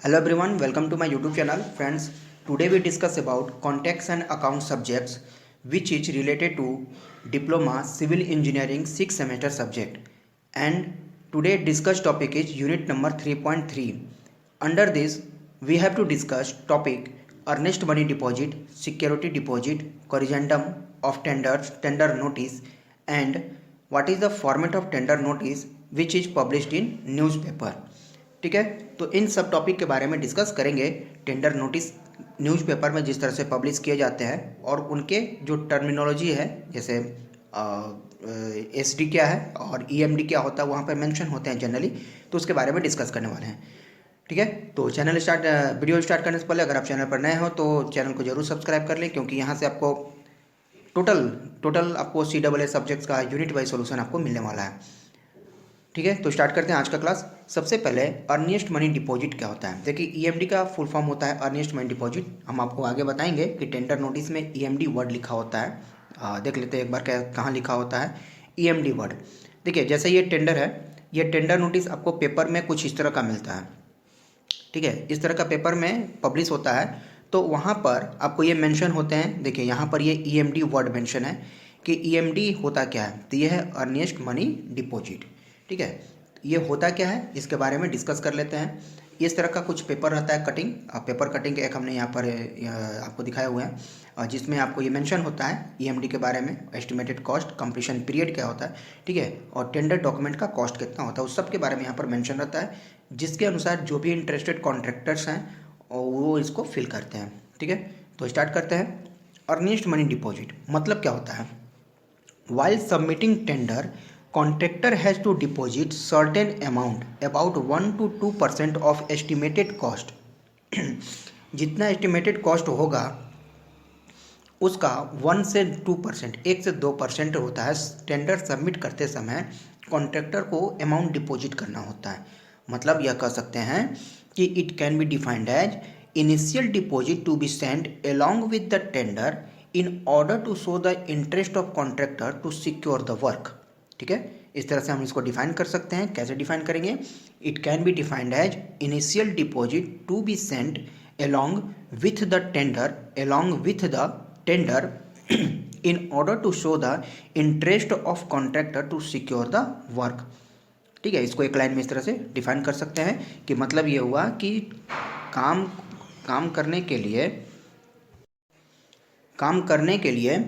Hello everyone, welcome to my YouTube channel. Friends, today we discuss about contracts and account subjects which is related to Diploma Civil Engineering 6th semester subject. And today discuss topic is unit number 3.3. Under this, we have to discuss topic earnest money deposit, security deposit, corrigendum of tenders, tender notice, and what is the format of tender notice which is published in newspaper. ठीक है, तो इन सब topic के बारे में discuss करेंगे। Tender notice newspaper में जिस तरह से पब्लिश किए जाते हैं और उनके जो टर्मिनोलॉजी है, जैसे एसडी क्या है और ईएमडी क्या होता है, वहाँ पर मेंशन होते हैं जनरली, तो उसके बारे में डिस्कस करने वाले हैं। ठीक है, तो वीडियो स्टार्ट करने से पहले अगर आप चैनल पर नए हो तो चैनल को जरूर सब्सक्राइब कर लें, क्योंकि यहाँ से आपको टोटल आपको CAA सब्जेक्ट्स का यूनिट वाइज सोल्यूशन आपको मिलने वाला है। ठीक है, तो स्टार्ट करते हैं आज का क्लास। सबसे पहले अर्निएस्ट मनी डिपॉजिट क्या होता है। देखिए, ईएमडी का फुल फॉर्म होता है अर्निएस्ट मनी डिपॉजिट। हम आपको आगे बताएंगे कि टेंडर नोटिस में ईएमडी वर्ड लिखा होता है। देख लेते हैं एक बार कहाँ लिखा होता है ईएमडी वर्ड। देखिए, जैसे ये टेंडर है, ये टेंडर नोटिस आपको पेपर में कुछ इस तरह का मिलता है। ठीक है, इस तरह का पेपर में पब्लिश होता है, तो वहाँ पर आपको ये मेंशन होते हैं। देखिए, यहाँ पर ये ईएमडी वर्ड मेंशन है कि ईएमडी होता क्या है, तो ये है अर्निएस्ट मनी डिपॉजिट। ठीक है, ये होता क्या है इसके बारे में डिस्कस कर लेते हैं। इस तरह का कुछ पेपर रहता है कटिंग, पेपर कटिंग एक हमने यहाँ पर आपको दिखाया हुआ है, जिसमें आपको ये मेंशन होता है ईएमडी के बारे में, एस्टिमेटेड कॉस्ट, कंप्लीशन पीरियड क्या होता है, ठीक है, और टेंडर डॉक्यूमेंट का कॉस्ट कितना होता है, उस सब के बारे में यहाँ पर मेंशन रहता है, जिसके अनुसार जो भी इंटरेस्टेड कॉन्ट्रैक्टर्स हैं वो इसको फिल करते हैं। ठीक है, तो स्टार्ट करते हैं। अर्निएस्ट मनी डिपॉजिट मतलब क्या होता है। While submitting tender, contractor has to deposit certain amount about 1 to 2% of estimated cost। जितना एस्टिमेटेड कॉस्ट होगा उसका 1 से 2%, 1 से 2% होता है। टेंडर सबमिट करते समय कॉन्ट्रैक्टर को अमाउंट डिपॉजिट करना होता है। मतलब यह कह सकते हैं कि it can be defined as initial deposit to be send along with the tender in order to show the interest of contractor to secure the work। ठीक है, इस तरह से हम इसको डिफाइन कर सकते हैं। कैसे डिफाइन करेंगे। It can be defined as initial deposit to be send along with the tender in order to show the interest of contractor to secure the work। ठीक है, इसको एक लाइन में इस तरह से डिफाइन कर सकते हैं कि मतलब ये हुआ कि काम करने के लिए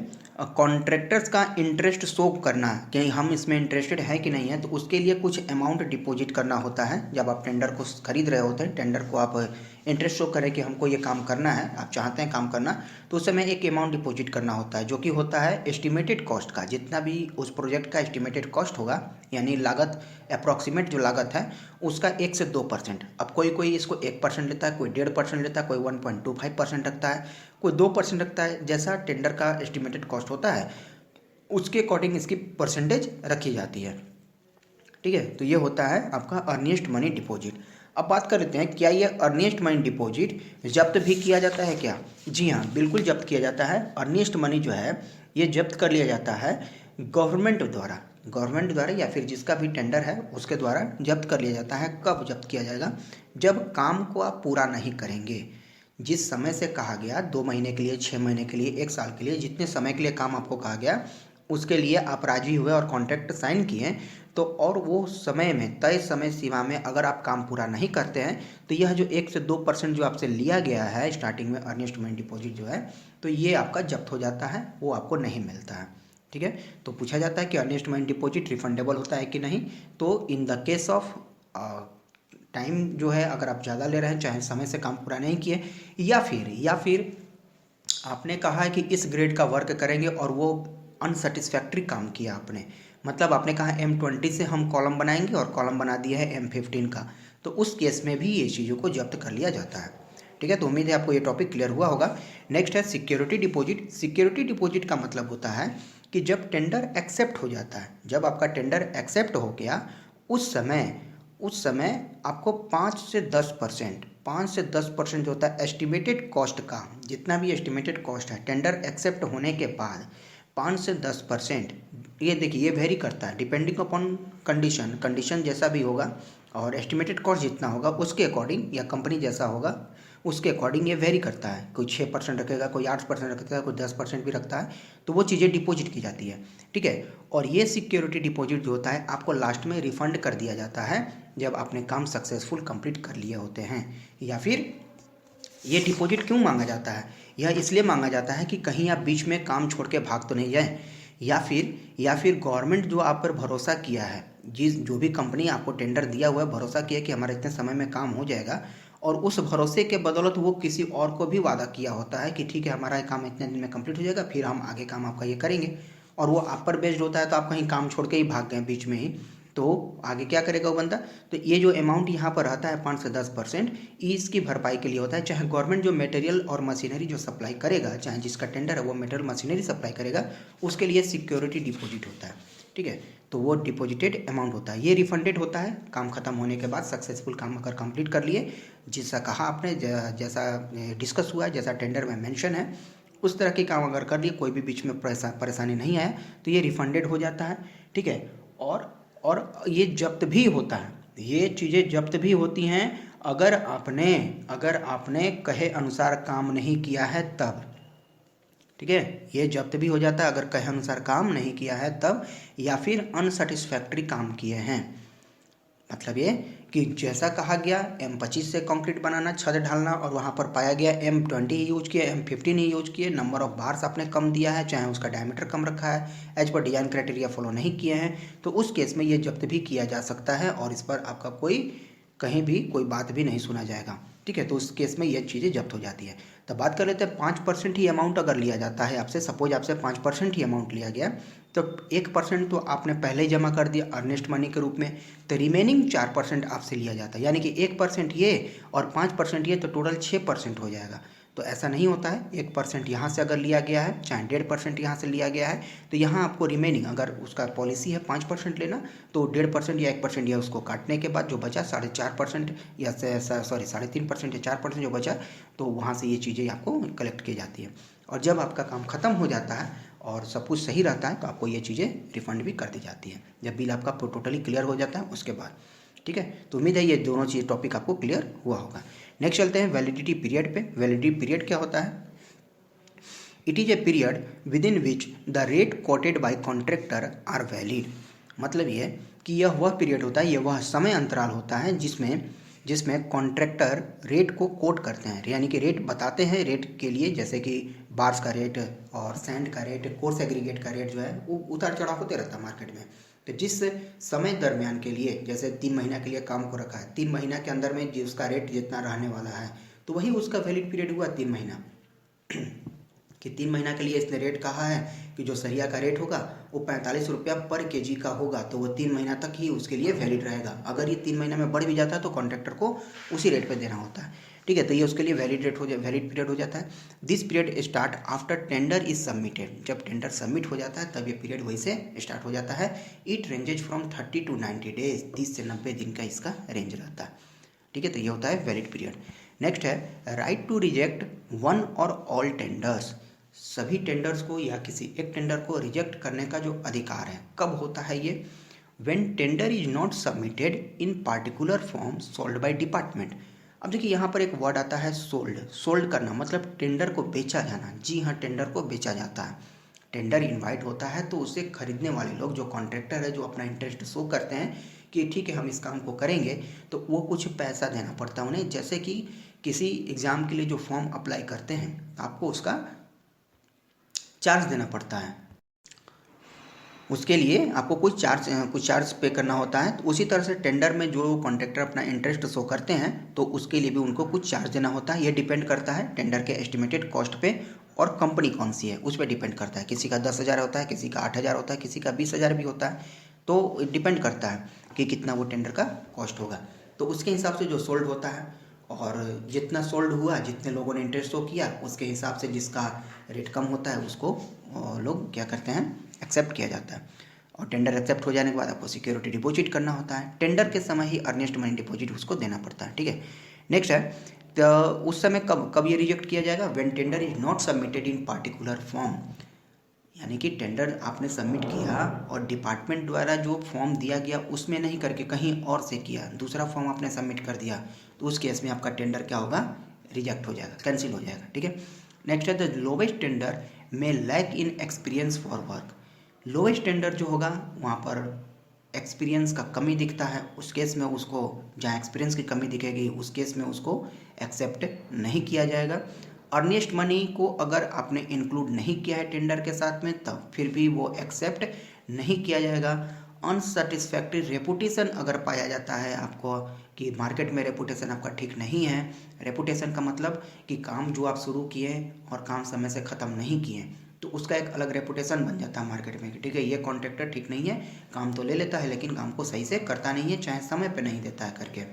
कॉन्ट्रैक्टर्स का इंटरेस्ट शो करना कि हम इसमें इंटरेस्टेड है कि नहीं है, तो उसके लिए कुछ अमाउंट डिपॉजिट करना होता है। जब आप टेंडर को खरीद रहे होते हैं, टेंडर को आप इंटरेस्ट शो करें कि हमको ये काम करना है, आप चाहते हैं काम करना, तो उस समय एक अमाउंट डिपॉजिट करना होता है, जो कि होता है एस्टिमेटेड कॉस्ट का। जितना भी उस प्रोजेक्ट का एस्टिमेटेड कॉस्ट होगा, यानी लागत, अप्रॉक्सीमेट जो लागत है उसका 1 से 2%। अब कोई इसको 1% लेता है, कोई 1.5% लेता है, कोई 1.25% रखता है, कोई 2% रखता है। जैसा टेंडर का एस्टिमेटेड कॉस्ट होता है उसके अकॉर्डिंग इसकी परसेंटेज रखी जाती है। ठीक है, तो ये होता है आपका अर्निएस्ट मनी डिपॉजिट। अब बात कर लेते हैं, क्या ये अर्निएस्ट मनी डिपॉजिट जब्त भी किया जाता है क्या। जी हाँ, बिल्कुल जब्त किया जाता है। अर्निएस्ट मनी जो है ये जब्त कर लिया जाता है गवर्नमेंट द्वारा या फिर जिसका भी टेंडर है उसके द्वारा जब्त कर लिया जाता है। कब जब्त किया जाएगा, जब काम को आप पूरा नहीं करेंगे। जिस समय से कहा गया, 2 महीने के लिए, 6 महीने के लिए, 1 साल के लिए, जितने समय के लिए काम आपको कहा गया उसके लिए आप राजी हुए और कॉन्ट्रैक्ट साइन किए, तो और वो समय में, तय समय सीमा में अगर आप काम पूरा नहीं करते हैं, तो यह जो 1 से 2% जो आपसे लिया गया है स्टार्टिंग में अर्निएस्ट मनी डिपॉजिट जो है, तो ये आपका जब्त हो जाता है, वो आपको नहीं मिलता है। ठीक है, तो पूछा जाता है कि अर्निएस्ट मनी डिपॉजिट रिफंडेबल होता है कि नहीं। तो in the case of time जो है, अगर आप ज़्यादा ले रहे हैं, चाहे समय से काम पूरा नहीं किए, या फिर आपने कहा है कि इस ग्रेड का वर्क करेंगे और वो अनसेटिस्फैक्ट्री काम किया आपने, मतलब आपने कहा M20 से हम कॉलम बनाएंगे और कॉलम बना दिया है M15 का, तो उस केस में भी ये चीज़ों को जब्त कर लिया जाता है। ठीक है, तो उम्मीद है आपको ये टॉपिक क्लियर हुआ होगा। नेक्स्ट है सिक्योरिटी डिपॉजिट। सिक्योरिटी डिपॉजिट का मतलब होता है कि जब टेंडर एक्सेप्ट हो जाता है, जब आपका टेंडर एक्सेप्ट हो गया, उस समय आपको 5 से 10% जो होता है एस्टिमेटेड कॉस्ट का, जितना भी एस्टिमेटेड कॉस्ट है टेंडर एक्सेप्ट होने के बाद 5 से 10%, ये देखिए ये वेरी करता है डिपेंडिंग अपॉन कंडीशन जैसा भी होगा, और एस्टिमेटेड कॉस्ट जितना होगा उसके अकॉर्डिंग, या कंपनी जैसा होगा उसके अकॉर्डिंग ये वेरी करता है। कोई 6% रखेगा, कोई 8% रखता है, कोई 10% भी रखता है। तो वो चीज़ें डिपॉजिट की जाती है, ठीक है। और ये सिक्योरिटी डिपॉजिट जो होता है आपको लास्ट में रिफंड कर दिया जाता है जब आपने काम सक्सेसफुल कंप्लीट कर लिए होते हैं। या फिर ये डिपॉजिट क्यों मांगा जाता है? यह इसलिए मांगा जाता है कि कहीं आप बीच में काम छोड़ के भाग तो नहीं जाए, या फिर गवर्नमेंट जो आप पर भरोसा किया है, जो भी कंपनी आपको टेंडर दिया हुआ है, भरोसा किया कि हमारे इतने समय में काम हो जाएगा, और उस भरोसे के बदौलत वो किसी और को भी वादा किया होता है कि ठीक है हमारा काम इतने दिन में कंप्लीट हो जाएगा, फिर हम आगे काम आपका ये करेंगे, और वो आप पर बेस्ड होता है। तो आप कहीं काम छोड़ के ही भाग गए बीच में ही, तो आगे क्या करेगा वो बंदा? तो ये जो अमाउंट यहाँ पर रहता है 5 से 10%, इसकी भरपाई के लिए होता है। चाहे गवर्नमेंट जो मटेरियल और मशीनरी जो सप्लाई करेगा, चाहे जिसका टेंडर है वो मटेरियल मशीनरी सप्लाई करेगा, उसके लिए सिक्योरिटी डिपॉजिट होता है, ठीक है। तो वो डिपॉजिटेड अमाउंट होता है, ये रिफंडेड होता है काम खत्म होने के बाद। सक्सेसफुल काम अगर कंप्लीट कर लिए, जैसा कहा आपने, जैसा डिस्कस हुआ है, जैसा टेंडर में मेंशन है, उस तरह के काम अगर कर लिए, कोई भी बीच में परेशानी नहीं आया, तो ये रिफंडेड हो जाता है, ठीक है। और ये जब्त भी होता है, ये चीज़ें जब्त भी होती हैं अगर आपने कहे अनुसार काम नहीं किया है तब, ठीक है। ये जब्त भी हो जाता है अगर कहे अनुसार काम नहीं किया है तब, या फिर अनसेटिस्फैक्ट्री काम किए हैं। मतलब ये कि जैसा कहा गया M25 से कंक्रीट बनाना, छत ढालना, और वहाँ पर पाया गया M20 ही यूज किया, M15 ही यूज किए, नंबर ऑफ बार्स आपने कम दिया है, चाहे उसका डायमीटर कम रखा है, as per design criteria follow नहीं किए हैं, तो उस केस में ये जब्त भी किया जा सकता है और इस पर आपका कहीं भी कोई बात भी नहीं सुना जाएगा, ठीक है। तो उस केस में ये चीज़ें जब्त हो जाती है। तो बात कर लेते हैं 5% ही अमाउंट अगर लिया जाता है आपसे, सपोज आपसे 5% ही अमाउंट लिया गया, तो 1% तो आपने पहले ही जमा कर दिया अर्नेस्ट मनी के रूप में, तो रिमेनिंग 4% आपसे लिया जाता है, यानी कि 1% ये और 5% ये, तो टोटल 6% हो जाएगा। तो ऐसा नहीं होता है, 1% यहाँ से अगर लिया गया है, चाहे 1.5% यहाँ से लिया गया है, तो यहाँ आपको रिमेनिंग, अगर उसका पॉलिसी है 5% लेना, तो 1.5% या 1% या उसको काटने के बाद जो बचा 4.5% या 3.5% या 4% जो बचा, तो वहाँ से ये चीज़ें आपको कलेक्ट की जाती है। और जब आपका काम ख़त्म हो जाता है और सब कुछ सही रहता है, तो आपको ये चीज़ें रिफंड भी कर दी जाती है जब बिल आपका टोटली क्लियर हो जाता है उसके बाद, ठीक है। तो उम्मीद है ये दोनों चीज़ टॉपिक आपको क्लियर हुआ होगा। नेक्स्ट चलते हैं वैलिडिटी पीरियड पे। वैलिडिटी पीरियड क्या होता है? It is a period within which the rate quoted by contractor are valid. मतलब ये कि यह वह पीरियड होता है, यह वह समय अंतराल होता है जिसमें कॉन्ट्रैक्टर रेट को कोट करते हैं, यानी कि रेट बताते हैं रेट के लिए, जैसे कि बार्स का रेट और सैंड का रेट, कोर्स एग्रीगेट का रेट जो है वो उतार चढ़ाव होते रहता है मार्केट में। तो जिस समय दरमियान के लिए, जैसे 3 महीना के लिए काम को रखा है, 3 महीना के अंदर में उसका रेट जितना रहने वाला है, तो वही उसका वैलिड पीरियड हुआ 3 महीना कि 3 महीना के लिए इसने रेट कहा है कि जो सरिया का रेट होगा वो 45 रुपया पर केजी का होगा, तो वो 3 महीना तक ही उसके लिए वैलिड रहेगा। अगर ये 3 महीना में बढ़ भी जाता है तो कॉन्ट्रैक्टर को उसी रेट पे देना होता है, ठीक है। तो ये उसके लिए वैलिड पीरियड हो जाता है। This period start after tender is submitted. जब टेंडर सबमिट हो जाता है तब ये पीरियड वहीं से स्टार्ट हो जाता है। It ranges from 30 to 90 days. 30 से 90 दिन का इसका रेंज रहता है, ठीक है। तो ये होता है वैलिड पीरियड। नेक्स्ट है राइट टू रिजेक्ट वन और ऑल टेंडर्स। सभी टेंडर्स को या किसी एक टेंडर को रिजेक्ट करने का जो अधिकार है, कब होता है ये? When tender is not submitted in particular form sold by department. अब देखिए यहाँ पर एक वर्ड आता है सोल्ड। सोल्ड करना मतलब टेंडर को बेचा जाना। जी हाँ, टेंडर को बेचा जाता है। टेंडर इनवाइट होता है तो उसे खरीदने वाले लोग, जो कॉन्ट्रैक्टर है, जो अपना इंटरेस्ट शो करते हैं कि ठीक है हम इस काम को करेंगे, तो वो कुछ पैसा देना पड़ता है उन्हें। जैसे कि किसी एग्ज़ाम के लिए जो फॉर्म अप्लाई करते हैं, आपको उसका चार्ज देना पड़ता है, उसके लिए आपको कुछ चार्ज पे करना होता है। तो उसी तरह से टेंडर में जो कॉन्ट्रैक्टर अपना इंटरेस्ट शो करते हैं, तो उसके लिए भी उनको कुछ चार्ज देना होता है। ये डिपेंड करता है टेंडर के एस्टिमेटेड कॉस्ट पे, और कंपनी कौन सी है उस पर डिपेंड करता है। किसी का 10,000 होता है, किसी का 8,000 होता है, किसी का 20,000 भी होता है। तो डिपेंड करता है कि कितना वो टेंडर का कॉस्ट होगा। तो उसके हिसाब से जो सोल्ड होता है, और जितना सोल्ड हुआ, जितने लोगों ने इंटरेस्ट शो किया, उसके हिसाब से जिसका रेट कम होता है उसको लोग क्या करते हैं, एक्सेप्ट किया जाता है। और टेंडर एक्सेप्ट हो जाने के बाद आपको सिक्योरिटी डिपॉजिट करना होता है। टेंडर के समय ही अर्नेस्ट मनी डिपॉजिट उसको देना पड़ता है, ठीक है। नेक्स्ट है, तो उस समय कब ये रिजेक्ट किया जाएगा? When tender is not submitted in particular form. यानी कि टेंडर आपने सबमिट किया और डिपार्टमेंट द्वारा जो फॉर्म दिया गया उसमें नहीं करके कहीं और से किया, दूसरा फॉर्म आपने सबमिट कर दिया, तो उस केस में आपका टेंडर क्या होगा, रिजेक्ट हो जाएगा, कैंसिल हो जाएगा। ठीक है। नेक्स्ट है द लोवेस्ट टेंडर में lack in experience for work. Lowest tender जो होगा वहाँ पर एक्सपीरियंस का कमी दिखता है, उस केस में उसको, जहाँ एक्सपीरियंस की कमी दिखेगी उस केस में उसको एक्सेप्ट नहीं किया जाएगा। अर्नेस्ट मनी को अगर आपने इंक्लूड नहीं किया है टेंडर के साथ में तब फिर भी वो एक्सेप्ट नहीं किया जाएगा। अनसेटिस्फैक्ट्री रेपुटेशन अगर पाया जाता है आपको कि मार्केट में रेपुटेशन आपका ठीक नहीं है, रेपुटेशन का मतलब कि काम जो आप शुरू किए और काम समय से ख़त्म नहीं किए, तो उसका एक अलग रेपुटेशन बन जाता है मार्केट में कि ठीक है ये कॉन्ट्रैक्टर ठीक नहीं है, काम तो ले लेता है लेकिन काम को सही से करता नहीं है, चाहे समय पे नहीं देता है करके,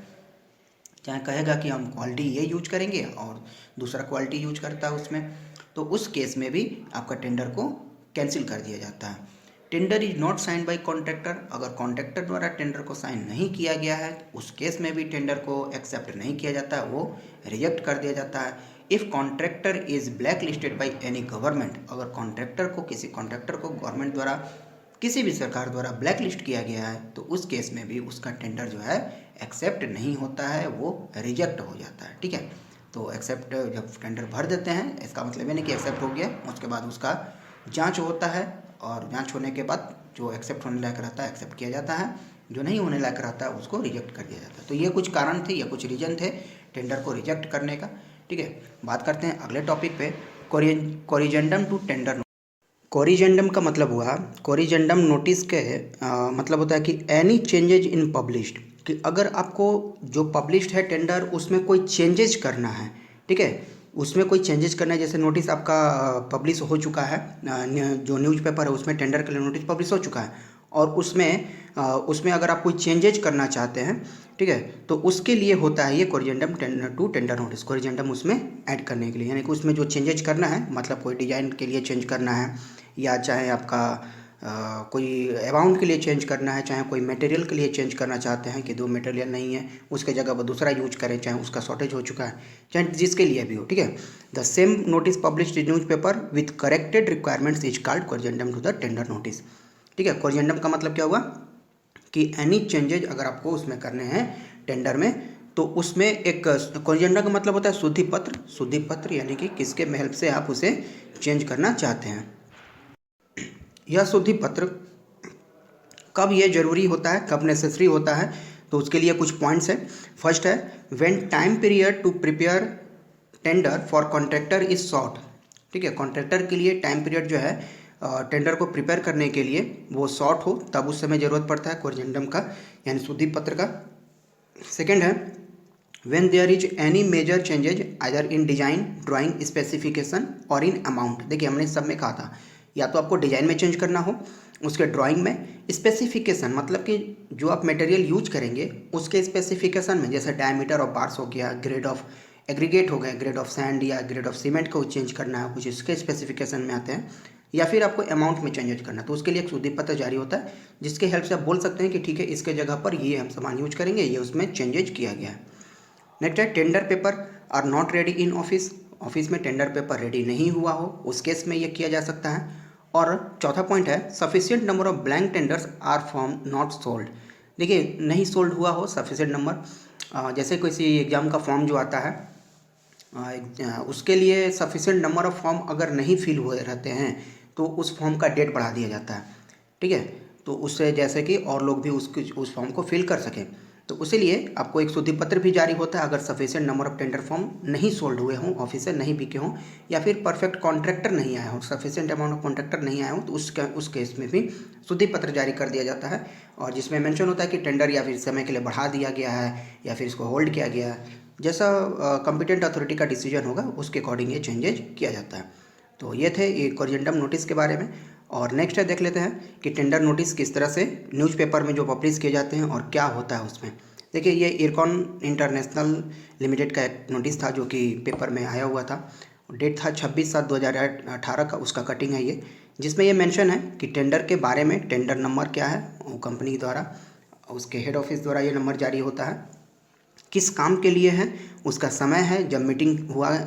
चाहे कहेगा कि हम क्वालिटी ये यूज करेंगे और दूसरा क्वालिटी यूज करता है उसमें, तो उस केस में भी आपका टेंडर को कैंसिल कर दिया जाता है। Tender is not sign by contractor, अगर कॉन्ट्रैक्टर द्वारा टेंडर को साइन नहीं किया गया है उस केस में भी टेंडर को एक्सेप्ट नहीं किया जाता है, वो रिजेक्ट कर दिया जाता है। If contractor is black listed by any government, अगर कॉन्ट्रैक्टर को, किसी कॉन्ट्रैक्टर को गवर्नमेंट द्वारा, किसी भी सरकार द्वारा ब्लैक लिस्ट किया गया है तो उस केस में भी उसका टेंडर जो है एक्सेप्ट नहीं होता है, वो रिजेक्ट हो जाता है। ठीक है। तो एक्सेप्ट जब टेंडर भर देते हैं इसका मतलब ये नहीं कि एक्सेप्ट हो गया, उसके बाद उसका जांच होता है और जांच होने के बाद जो एक्सेप्ट होने लायक रहता है एक्सेप्ट किया जाता है, जो नहीं होने लायक रहता है उसको रिजेक्ट कर दिया जाता है। तो ये कुछ कारण थे, ये कुछ रीजन थे टेंडर को रिजेक्ट करने का। ठीक है। बात करते हैं अगले टॉपिक पे, कोरिजेंडम टू टेंडर। कोरिजेंडम का मतलब हुआ, कोरिजेंडम नोटिस के मतलब होता है कि एनी चेंजेज इन पब्लिश्ड, कि अगर आपको जो पब्लिश्ड है टेंडर उसमें कोई चेंजेज करना है, ठीक है, उसमें कोई चेंजेस करना है, जैसे नोटिस आपका पब्लिश हो चुका है, जो न्यूज़पेपर है उसमें टेंडर के लिए नोटिस पब्लिश हो चुका है और उसमें अगर आप कोई चेंजेज करना चाहते हैं, ठीक है, तो उसके लिए होता है ये corrigendum to tender notice, corrigendum उसमें ऐड करने के लिए, यानी कि उसमें जो चेंजेज करना है, मतलब कोई डिज़ाइन के लिए चेंज करना है या चाहे आपका कोई अमाउंट के लिए चेंज करना है, चाहे कोई मटेरियल के लिए चेंज करना चाहते हैं कि दो मटेरियल नहीं है उसके जगह वो दूसरा यूज करें, चाहे उसका शॉर्टेज हो चुका है, चाहे जिसके लिए भी हो। ठीक है। The same notice published in newspaper with corrected requirements is called corrigendum to the tender notice. ठीक है। कोरिजेंडम का मतलब क्या हुआ कि एनी चेंजेज अगर आपको उसमें करने हैं टेंडर में, तो उसमें एक कोरिजेंडम का मतलब होता है शुद्धि पत्र, शुद्धि पत्र यानी कि किसके हेल्प से आप उसे चेंज करना चाहते हैं। यह शुद्धि पत्र कब ये ज़रूरी होता है, कब नेसेसरी होता है, तो उसके लिए कुछ पॉइंट्स है। फर्स्ट है when time period to prepare tender for contractor is short. ठीक है। कॉन्ट्रैक्टर के लिए टाइम पीरियड जो है टेंडर को प्रिपेयर करने के लिए वो शॉर्ट हो, तब उस समय ज़रूरत पड़ता है कोरिजेंडम का यानी शुद्धि पत्र का। सेकेंड है when there is any major changes either in design, drawing, specification और in amount। देखिए हमने सब में कहा था या तो आपको डिज़ाइन में चेंज करना हो, उसके ड्राइंग में, स्पेसिफिकेशन मतलब कि जो आप मटेरियल यूज करेंगे उसके स्पेसिफिकेशन में, जैसे डायमीटर ऑफ बार्स हो गया, ग्रेड ऑफ एग्रीगेट हो गया, ग्रेड ऑफ सैंड या ग्रेड ऑफ सीमेंट को चेंज करना है, कुछ इसके स्पेसिफिकेशन में आते हैं, या फिर आपको अमाउंट में चेंजेज करना है, तो उसके लिए एक शुद्धि पत्र जारी होता है जिसके हेल्प से आप बोल सकते हैं कि ठीक है इसके जगह पर ये हम सामान यूज करेंगे, ये उसमें चेंजेज किया गया है। नेक्स्ट है tender paper are not ready in office, office में टेंडर पेपर रेडी नहीं हुआ हो उस केस में ये किया जा सकता है। और चौथा पॉइंट है sufficient number of blank tenders are form not sold. देखिए नहीं सोल्ड हुआ हो सफिशिएंट नंबर, जैसे किसी एग्ज़ाम का फॉर्म जो आता है उसके लिए सफिशिएंट नंबर ऑफ फॉर्म अगर नहीं फिल हुए रहते हैं तो उस फॉर्म का डेट बढ़ा दिया जाता है। ठीक है। तो उससे जैसे कि और लोग भी उस फॉर्म को फिल कर सकें, तो उसी लिए आपको एक शुद्धि पत्र भी जारी होता है अगर sufficient number of tender form नहीं सोल्ड हुए हों, ऑफिस से नहीं बिके हों, या फिर परफेक्ट कॉन्ट्रैक्टर नहीं आए हों, सफिशिएंट अमाउंट ऑफ कॉन्ट्रैक्टर नहीं आए हों, तो उस केस में भी शुद्धि पत्र जारी कर दिया जाता है और जिसमें मेंशन होता है कि टेंडर या फिर समय के लिए बढ़ा दिया गया है या फिर इसको होल्ड किया गया है, जैसा कॉम्पिटेंट अथॉरिटी का डिसीजन होगा उसके अकॉर्डिंग ये चेंजेज किया जाता है। तो ये थे ये कोरिजेंडम नोटिस के बारे में। और नेक्स्ट है देख लेते हैं कि टेंडर नोटिस किस तरह से न्यूज़पेपर में जो पब्लिश किए जाते हैं और क्या होता है उसमें। देखिए ये इरकॉन इंटरनेशनल लिमिटेड का एक नोटिस था जो कि पेपर में आया हुआ था, डेट था 26/7/2018 का, उसका कटिंग है ये, जिसमें ये मेंशन है कि टेंडर के बारे में टेंडर नंबर क्या है, वो कंपनी द्वारा उसके हेड ऑफिस द्वारा ये नंबर जारी होता है, किस काम के लिए है, उसका समय है जब मीटिंग हुआ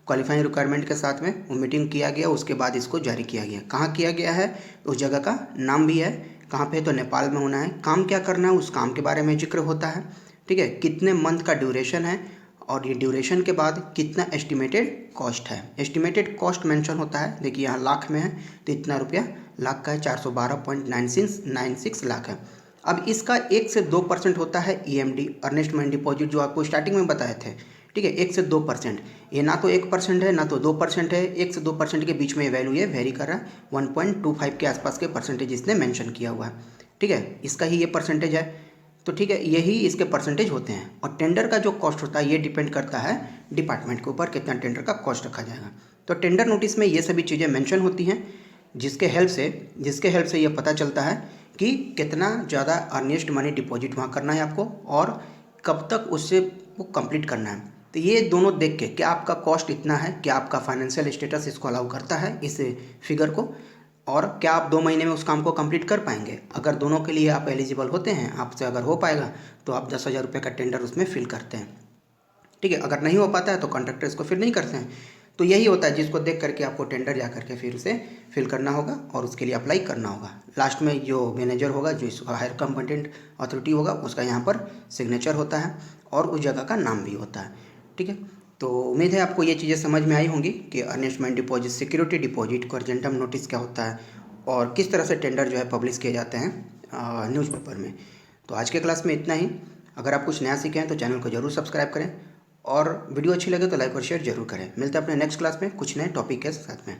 क्वालिफाइंग रिक्वायरमेंट के साथ में वो मीटिंग किया गया, उसके बाद इसको जारी किया गया। कहाँ किया गया है, उस जगह का नाम भी है, कहाँ पे, तो नेपाल में होना है। काम क्या करना है, उस काम के बारे में जिक्र होता है, ठीक है। कितने मंथ का ड्यूरेशन है, और ये ड्यूरेशन के बाद कितना एस्टिमेटेड कॉस्ट है। एस्टिमेटेड कॉस्ट मेंशन होता है, देखिए यहाँ लाख में है तो इतना रुपया लाख का है, 412.96 लाख है। अब इसका 1 से 2% होता है EMD, अर्नेस्ट माइंड डिपॉजिट, जो आपको स्टार्टिंग में बताए थे, ठीक है। 1 से 2%, ये ना तो 1% है ना तो 2% है, 1 से 2% के बीच में वैल्यू ये वेरी कर रहा है। 1.25 के आसपास के परसेंटेज इसने मेंशन किया हुआ है, ठीक है। इसका ही ये परसेंटेज है, तो ठीक है, यही इसके परसेंटेज होते हैं। और टेंडर का जो कॉस्ट होता है ये डिपेंड करता है डिपार्टमेंट के ऊपर, कितना टेंडर का कॉस्ट रखा जाएगा। तो टेंडर नोटिस में ये सभी चीज़ें मेंशन होती हैं, जिसके हेल्प से ये पता चलता है कि कितना ज़्यादा अर्नेस्ट मनी डिपॉजिट वहाँ करना है आपको, और कब तक उससे वो कंप्लीट करना है। तो ये दोनों देख के क्या आपका कॉस्ट इतना है, क्या आपका फाइनेंशियल स्टेटस इसको अलाउ करता है इस फिगर को, और क्या आप 2 महीने में उस काम को कंप्लीट कर पाएंगे। अगर दोनों के लिए आप एलिजिबल होते हैं, आपसे अगर हो पाएगा तो आप 10,000 रुपये का टेंडर उसमें फिल करते हैं, ठीक है। अगर नहीं हो पाता है तो कॉन्ट्रैक्टर इसको फिल नहीं करते हैं। तो यही होता है, जिसको देख करके आपको टेंडर जा करके फिर उसे फिल करना होगा और उसके लिए अप्लाई करना होगा। लास्ट में जो मैनेजर होगा, जो इसका हायर कॉम्पिटेंट अथॉरिटी होगा, उसका यहाँ पर सिग्नेचर होता है और उस जगह का नाम भी होता है, ठीक है। तो उम्मीद है आपको ये चीज़ें समझ में आई होंगी कि earnest money deposit, security deposit, अर्जेंटम नोटिस क्या होता है, और किस तरह से टेंडर जो है पब्लिश किए जाते हैं न्यूज़पेपर में। तो आज के क्लास में इतना ही। अगर आप कुछ नया सीखे हैं तो चैनल को जरूर सब्सक्राइब करें, और वीडियो अच्छी लगे तो लाइक और शेयर जरूर करें। मिलते हैं अपने नेक्स्ट क्लास में कुछ नए टॉपिक के साथ में।